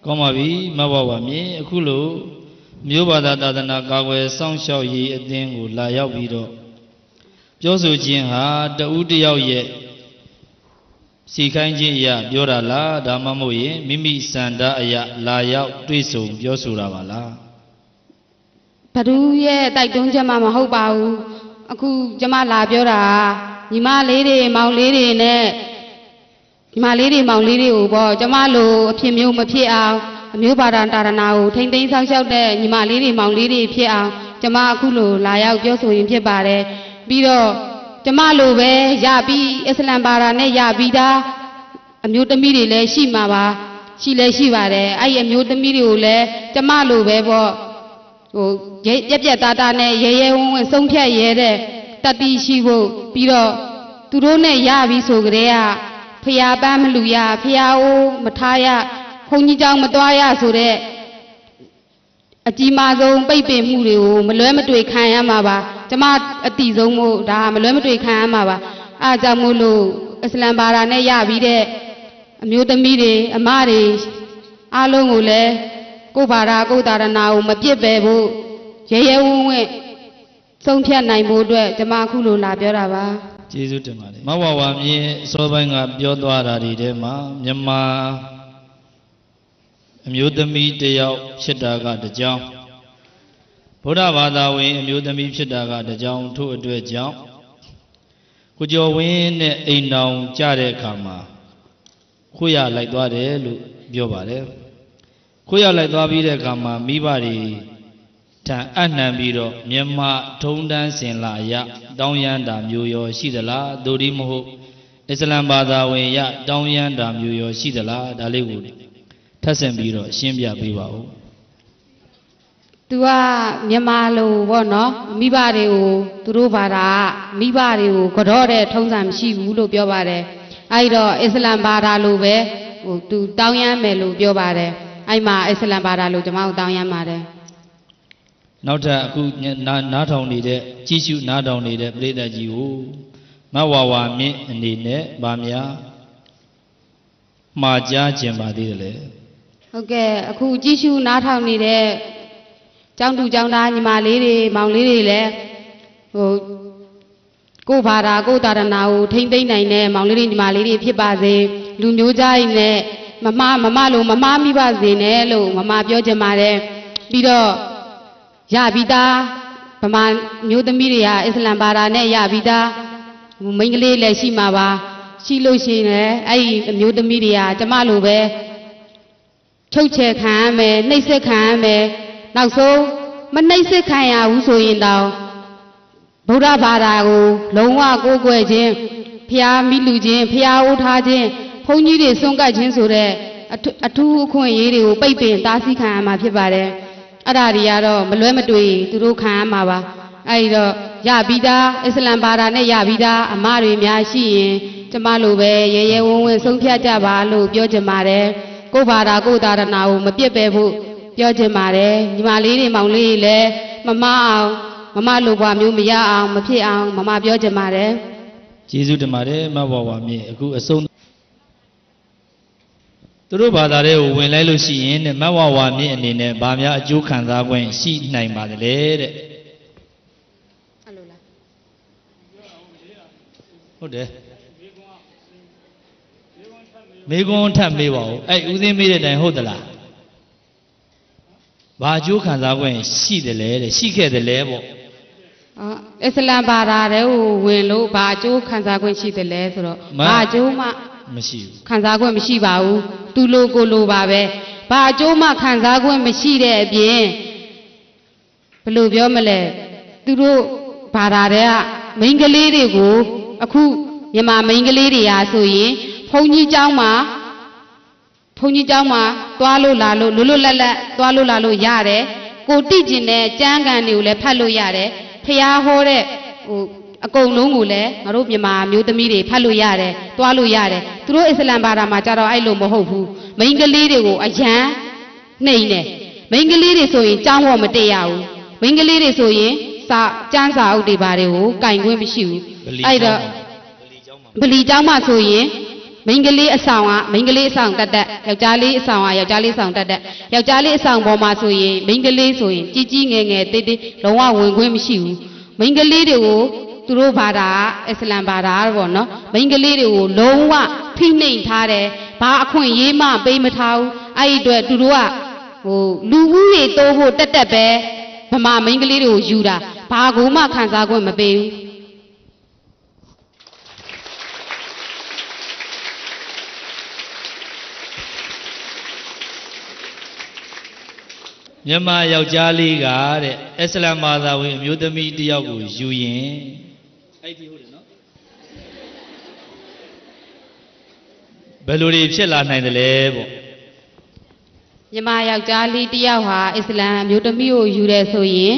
ကောင်းပါပြီမဘဝမြေအခုလိုမျိုးဘာသာသာသနာကာကွယ်စောင့်ရှောက်ရေးအသင်းကိုလာရောက်ပြီးတော့ပြောဆိုခြင်းဟာတဦးတယောက်ရဲ့စီခိုင်းခြင်းအရာပြောတာလားဒါမှမဟုတ်ရင်မိမိစန္ဒအရာလာရောက်တွေ့ဆုံပြောဆိုတာပါလားဘသူရဲ့တိုက်တွန်းချက်မှမဟုတ်ပါဘူးအခုကျမလာပြောတာညီမလေးတွေမောင်လေးတွေနဲ့ညီမလေးတွေမောင်လေးတွေကိုပေါ့ကျမလိုအဖြစ်မျိုးမဖြစ်အောင်အမျိုးဘာသာတာရဏကိုထိမ့်သိမ်းဆောက်ရှောက်တဲ့ညီမလေးတွေမောင်လေးတွေဖြစ်အောင်ကျမအခုလိုလာရောက်ပြောဆိုရင်ဖြစ်ပါတယ်ပြီးတော့ကျမလိုပဲရပြီးအစ္စလမ်ဘာသာနဲ့ရပြီးသားအမျိုးသမီးတွေလည်းရှိမှာပါရှိလည်းရှိပါတယ်အဲ့ဒီအမျိုးသမီးတွေကိုလည်းကျမလိုပဲပေါ့ဟိုပြက်သားသားနဲ့ရဲရဲဝံ့ဝံ့ဆုံးဖြတ်ရဲတဲ့တတိရှိဖို့ပြီးတော့သူတို့နဲ့ရပြီးဆိုကြတဲ့ဖျားပန်းမလူရဖျားအိုးမထားရခုံကြီးကြောင်မတွားရဆိုတဲ့အကြီးမားဆုံးပိတ်ပင်မှုတွေကိုမလွဲမတွေ့ခံရမှာပါကျမအတိဆုံးမို့ဒါမလွဲမတွေ့ခံရမှာပါအားကြောင့်မို့လို့အစ္စလမ်ဘာသာနဲ့ရပြီးတဲ့အမျိုးသမီးတွေအမတွေအားလုံးကိုလည်းကိုယ်ဘာသာကိုယ်သာရဏကိုမပြစ်ပယ်ဖို့ရဲရဲဝံ့ဝံ့ဆုံးဖြတ်နိုင်ဖို့အတွက်ကျမအခုလိုလာပြောတာပါကျေးဇူးတင်ပါတယ်မဘဝမြေအစောပိုင်းကပြောသွားတာဒီထဲမှာမြန်မာအမျိုးသမီးတယောက်ဖြစ်တာကတကြောင်ဗုဒ္ဓဘာသာဝင်အမျိုးသမီးဖြစ်တာကတကြောင်ထို့အတွက်ကြောင့်ကိုကျော်ဝင်းနဲ့အိမ်တောင်ကြတဲ့အခါမှာခွေရလိုက်သွားတယ်လို့ပြောပါတယ်ခွေရလိုက်သွားပြီးတဲ့အခါမှာမိဘတွေထံအနှံပြီးတော့မြန်မာထုံးတန်းစင်လာရတောင်းရမ်းတာမျိုးရောရှိသလားသို့ဒီမဟုတ်အစ္စလမ်ဘာသာဝင်ရတောင်းရမ်းတာမျိုးရောရှိသလားဒါလေးကိုထပ်ဆင့်ပြီးတော့ရှင်းပြပေးပါဦးသူကမြန်မာလိုပေါ့နော်မိဘတွေကိုသူတို့ဘာသာမိဘတွေကိုကြော့တဲ့ထုံးစံမရှိဘူးလို့ပြောပါတယ်အဲ့တော့အစ္စလမ်ဘာသာလိုပဲဟိုသူတောင်းရမ်းမယ်လို့ပြောပါတယ်အဲ့မှာအစ္စလမ်ဘာသာလိုကျွန်မတို့တောင်းရမ်းပါတယ်နောက်ထပ်အခုနားထောင်နေတဲ့ကြီးစုနားထောင်နေတဲ့ပရိသတ်ကြီးကိုမဝဝမြင့်အနေနဲ့ဗာများမှားကြားခြင်းပါသေးတယ်လေဟုတ်ကဲ့အခုကြီးစုနားထောင်နေတဲ့ကျောင်းသူကျောင်းသားညီမလေးတွေမောင်လေးတွေလည်းဟိုကိုဘာသာကိုတာရဏကိုထိမ့်သိမ့်နိုင်တဲ့မောင်လေးတွေညီမလေးတွေဖြစ်ပါစေလူမျိုးသားတွေနဲ့မမလိုမမမိပါစေနဲ့လို့မပြောချင်ပါတယ်ပြီးတော့ရပြီးသားဗမာမျိုးသမီးတွေကအစ္စလမ်ဘာသာနဲ့ရပြီးသားမိန်းကလေးလည်းရှိမှာပါရှိလို့ရှိရင်လည်းအဲ့ဒီအမျိုးသမီးတွေကကျမလိုပဲချုပ်ချယ်ခံရမယ်နှိပ်စက်ခံရမယ်နောက်ဆုံးမနှိပ်စက်ခံရဘူးဆိုရင်တောင်ဗုဒ္ဓဘာသာကိုလုံးဝကိုးကွယ်ခြင်းဖျားမိလူခြင်းဖျားအိုးထားခြင်းဘုန်းကြီးတွေစွန့်ကပ်ခြင်းဆိုတဲ့အထူးအခွင့်အရေးတွေကိုပိတ်ပင်တားဆီးခံရမှာဖြစ်ပါတယ်အဲ့ဒါတွေကတော့မလွဲမတွေ့သူတို့ခံရမှာပါအဲ့ဒီတော့ရပြီးသားအစ္စလမ်ဘာသာနဲ့ရပြီးသားအမတွေများရှိရင်ကျမလိုပဲရဲရဲဝံ့ဝံ့ဆုံးဖြတ်ကြပါလို့ပြောချင်ပါတယ်ကိုယ်ဘာသာကိုယ်သာရဏကိုမပြစ်ပယ်ဖို့ပြောချင်ပါတယ်ညီမလေးတွေမောင်လေးတွေလည်းမမအောင်မလိုဘွားမျိုးမရအောင်မဖြစ်အောင်မပြောချင်ပါတယ်ကျေးဇူးတင်ပါတယ်မဘဝမြေအခုအဆုံးသူတို့ဘာသာတွေကိုဝင်လိုက်လို့ရှိရင်တဲ့မဝဝမြေအနေနဲ့ဗာများအကျိုးခံစား권ရှိနိုင်ပါသလဲတဲ့အဲ့လိုလားဟုတ်တယ်မေကွန်းထပ်မေးပါဦးအဲ့ဦးသိမေးတဲ့အတိုင်းဟုတ်သလားဘာအကျိုးခံစား권ရှိတယ်လဲတဲ့ရှိခဲ့တယ်လဲပေါ့အစ္စလမ်ဘာသာတွေကိုဝင်လို့ဘာအကျိုးခံစား권ရှိတယ်လဲဆိုတော့ဘာအကျိုးမှမရှိဘူးခံစား권မရှိပါဘူးသူလိုကိုလိုပါပဲဘာအကျိုးမှခံစား권မရှိတဲ့အပြင်ဘယ်လိုပြောမလဲသူတို့ဘာသာတွေကမိန်းကလေးတွေကိုအခုမြန်မာမိန်းကလေးတွေရာဆိုရင်ဘုန်းကြီးကျောင်းမှာသွားလို့လာလို့လွတ်လပ်သွားလို့လာလို့ရတယ်ကိုတိကျင်တဲ့ကျမ်းဂန်တွေကိုလည်းဖတ်လို့ရတယ်ဖျားဟောတဲ့ဟိုအကုန်လုံးကိုလည်းငါတို့မြန်မာမျိုးသမီးတွေဖတ်လို့ရတယ်သွားလို့ရတယ်သူတို့အစ္စလမ်ဘာသာမှာကြတော့အဲ့လိုမဟုတ်ဘူးမိန်းကလေးတွေကိုအယံနှိမ်နေမိန်းကလေးတွေဆိုရင်ကျောင်းပေါ်မတက်ရဘူးမိန်းကလေးတွေဆိုရင်ကျမ်းစာအုပ်တွေဘာတွေကိုကင်ခွင့်မရှိဘူးအဲ့တော့ဗလီကျောင်းမှာဆိုရင် မိန်းကလေးအဆောင်ကမိန်းကလေးအဆောင်တက်ယောက်ျားလေးအဆောင်ကယောက်ျားလေးဆောင်တက်ယောက်ျားလေးအဆောင်ပေါ်မှာဆိုရင်မိန်းကလေးဆိုရင်ကြီးကြီးငယ်ငယ်တိတ်တိတ်လုံးဝဝင်ခွင့်မရှိဘူးမိန်းကလေးတွေကိုသူတို့ဘာသာအစ္စလမ်ဘာသာပေါ့နော်မိန်းကလေးတွေကိုလုံးဝဖိနှိပ်ထားတယ်ဘာအခွင့်ရေးမှပေးမထားဘူးအဲ့ဒီအတွက်သူတို့ကလူဦးရေတိုးဖို့တက်ပဲဗမာမိန်းကလေးတွေကိုယူတာဘာကူမှခံစားခွင့်မပေးဘူးမြန်မာယောက်ျားလေးကတဲ့အစ္စလမ်ဘာသာဝင်အမျိုးသမီးတယောက်ကိုယူရင်အဲ့ဒီဟုတ်တယ်နော်ဘယ်လိုတွေဖြစ်လာနိုင်တယ်လဲပေါ့မြန်မာယောက်ျားလေးတယောက်ဟာအစ္စလမ်အမျိုးသမီးကိုယူတယ်ဆိုရင်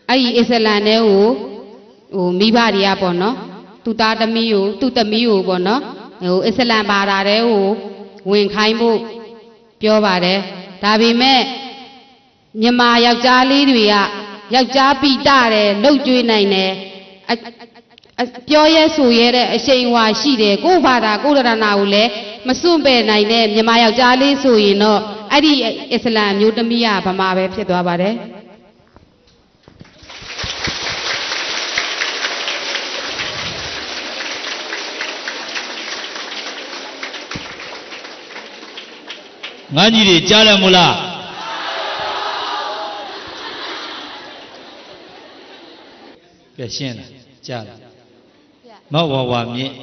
အဲ့ဒီအစ္စလမ်နဲ့ကိုမိဘတွေကပေါ့နော်သူသားသမီးကိုသူ့သမီးကိုပေါ့နော်အစ္စလမ်ဘာသာတဲ့ကိုဝင်ခိုင်းဖို့ပြောပါတယ်ဒါပေမဲ့မြန်မာယောက်ျားလေးတွေကယောက်ျားပိတတယ်လှုပ်ကြွေးနိုင်တယ်ပြောရဲဆိုရဲတဲ့အရှိန်အဝါရှိတယ်ကိုယ့်ဘာသာကိုယ့်ရတနာကိုလည်းမစွန့်ပယ်နိုင်တဲ့မြန်မာယောက်ျားလေးဆိုရင်တော့အဲ့ဒီအစ္စလမ်မျိုးသမီးကဗမာပဲဖြစ်သွားပါတယ်ငါကြီးတွေကြားတယ်မို့လားကဲရှင်းလားကြားလားမောက်ဝါမြင့်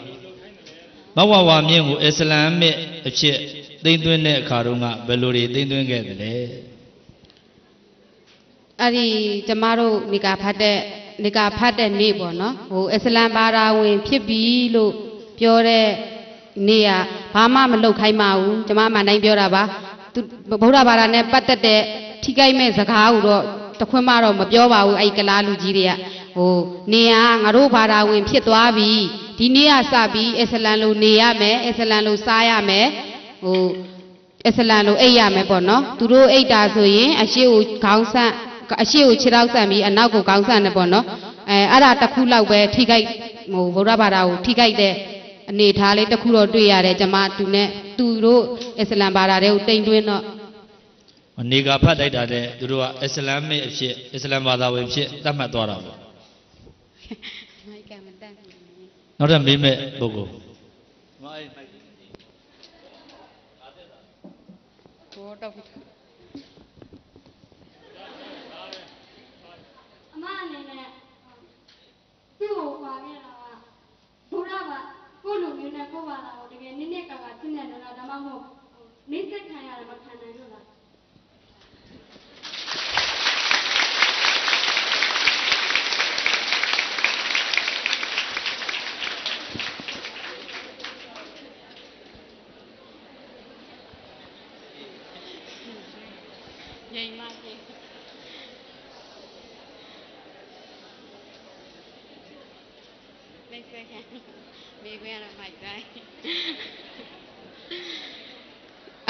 မောက်ဝါမြင့်ကိုအစ္စလမ်မြင့်အဖြစ်သိမ့်သွင်းတဲ့အခါတုန်းကဘယ်လိုတွေသိမ့်သွင်းခဲ့တယ်လဲအဲ့ဒီကျမတို့နေကာဖတ်တဲ့နေ့ပေါ့နော်အစ္စလမ်ဘာသာဝင်ဖြစ်ပြီလို့ပြောတဲ့နေ့ကဘာမှမလုပ်ခိုင်းပါဘူးကျမမှနိုင်ပြောတာပါသူဗုဒ္ဓဘာသာနဲ့ပတ်သက်တဲ့ထိခိုက်မဲ့စကားကိုတော့တခွန်းမှတော့မပြောပါဘူးအဲ့ကလားလူကြီးတွေကနေကငါတို့ဘာသာဝင်ဖြစ်သွားပြီဒီနေ့ကစပြီးအစ္စလမ်လိုနေရမယ်အစ္စလမ်လိုစားရမယ်အစ္စလမ်လိုအိပ်ရမယ်ပေါ့နော်သူတို့အိပ်တာဆိုရင်အရှိကိုခေါင်းဆန့်အရှိကိုခြေထောက်ဆန့်ပြီးအနောက်ကိုခေါင်းဆန့်နေပေါ့နော်အဲ့ဒါတစ်ခုလောက်ပဲထိခိုက်ဗုဒ္ဓဘာသာကိုထိခိုက်တဲ့အနေထားလေးတစ်ခုတော့တွေ့ရတယ်ကျမသူတို့အစ္စလမ်ဘာသာတွေကိုတိမ်တွင်းတော့နေကဖတ်တိုက်တာတဲ့သူတို့ကအစ္စလမ်မြင့်အဖြစ်အစ္စလမ်ဘာသာဝင်ဖြစ်သတ်မှတ်သွားတာပေါ့နောက်ထပ်မေးမဲ့ပုဂ္ဂိုလ်အမအနေနဲ့သူ့ကိုပါခဲ့တာကဘုရားကကိုလူမျိုးနဲ့ကိုပါလာကိုတကယ်နည်းနည်းကကသိနေတယ်လားဒါမှမဟုတ်နေစက်ခံရတယ်မခံနိုင်လို့လား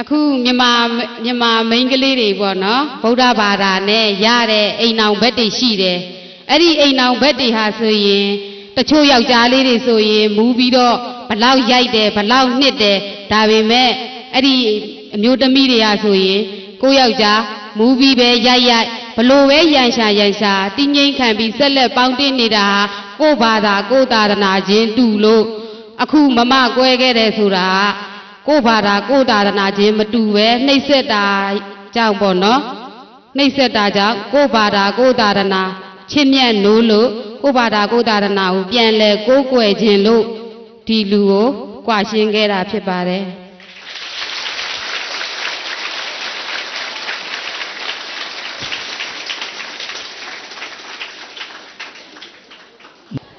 အခုမြန်မာမိန်းကလေးတွေပေါ့နော်ဗုဒ္ဓဘာသာနဲ့ရတဲ့အိမ်အောင်ဘက်တွေရှိတယ်အဲ့ဒီအိမ်အောင်ဘက်တွေဟာဆိုရင်တချို့ယောက်ျားလေးတွေဆိုရင်မူးပြီးတော့ဘလောက်ရိုက်တယ်ဘလောက်နှစ်တယ်ဒါပေမဲ့အဲ့ဒီအမျိုးသမီးတွေကဆိုရင်ကိုယောက်ျားမူးပြီးပဲရိုက်ဘလို့ပဲရန်ရှာတင်းငိမ့်ခံပြီးဆက်လက်ပေါင်းတင်းနေတာကိုဘာသာကိုသာသနာချင်းတူလို့အခုမမကွဲခဲ့တယ်ဆိုတာကိုဘာသာကိုသာသနာချင်းမတူပဲနှိပ်စက်တာကြောင့်ပေါ့နော်နှိပ်စက်တာကြောင့်ကိုဘာသာကိုသာသနာချစ်မြတ်နိုးလို့ကိုဘာသာကိုသာသနာကိုပြန်လဲကိုးကွယ်ခြင်းလို့ဒီလူကိုကြွရှင်းခဲ့တာဖြစ်ပါတယ်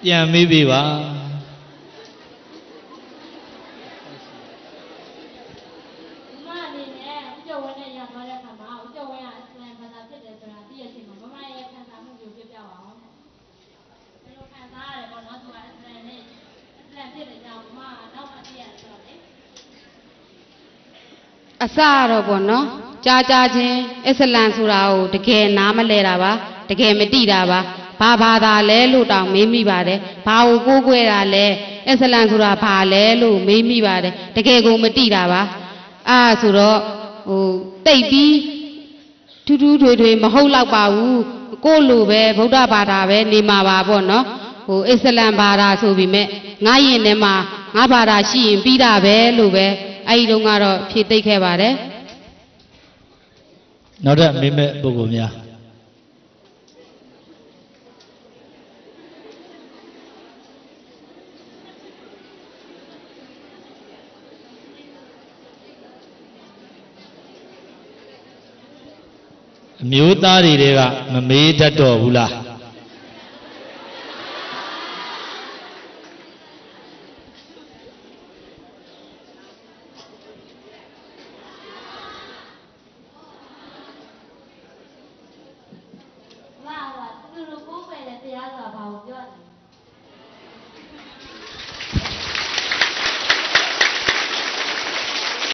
ပြန်မေးပေးပါအစတော့ပေါ့နော်ကြားချင်းအစ္စလမ်ဆိုတာကိုတကယ်နားမလဲတာပါတကယ်မတိတာပါဘာသာလဲလို့တောင်မေးမိပါတယ်ဘာကိုကိုးကွယ်တာလဲ အစ္စလမ်ဆိုတာဘာလဲလို့မေးမိပါတယ်တကယ်ကိုမတိတာပါဆိုတော့တိတ်ပြီးထူးထူးထွေထွေမဟုတ်တော့ပါဘူးကိုလိုပဲဗုဒ္ဓဘာသာပဲနေမှာပါပေါ့နော်အစ္စလမ်ဘာသာဆိုပြီးမဲ့ငါရင်ထဲမှာငါဘာသာရှိရင်ပြီးတာပဲလို့ပဲအဲ့ဒီတုန်းကတော့ဖြေသိခဲ့ပါတယ်နောက်ထပ်မေးမဲ့ပုဂ္ဂိုလ်များအမျိုးသားတွေကမမေးတတ်တော့ဘူးလား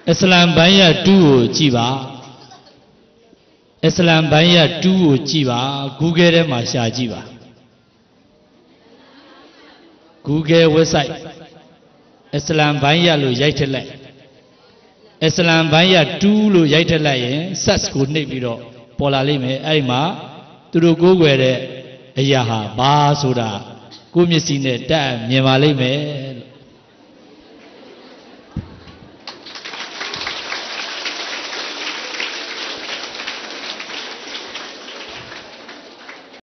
အစ္စလမ်ဘိုင်းရ2ကိုကြည့်ပါအစ္စလမ်ဘိုင်းရ2ကိုကြည့်ပါ Google ထဲမှာရှာကြည့်ပါ Google website အစ္စလမ်ဘိုင်းရလို့ရိုက်ထည့်လိုက်အစ္စလမ်ဘိုင်းရ2လို့ရိုက်ထည့်လိုက်ရင် search ကိုနှိပ်ပြီးတော့ပေါ်လာလိမ့်မယ်အဲ့ဒီမှာသူတို့ကိုးကွယ်တဲ့အရာဟာဘာဆိုတာကိုမျက်စိနဲ့တက်မြင်ပါလိမ့်မယ်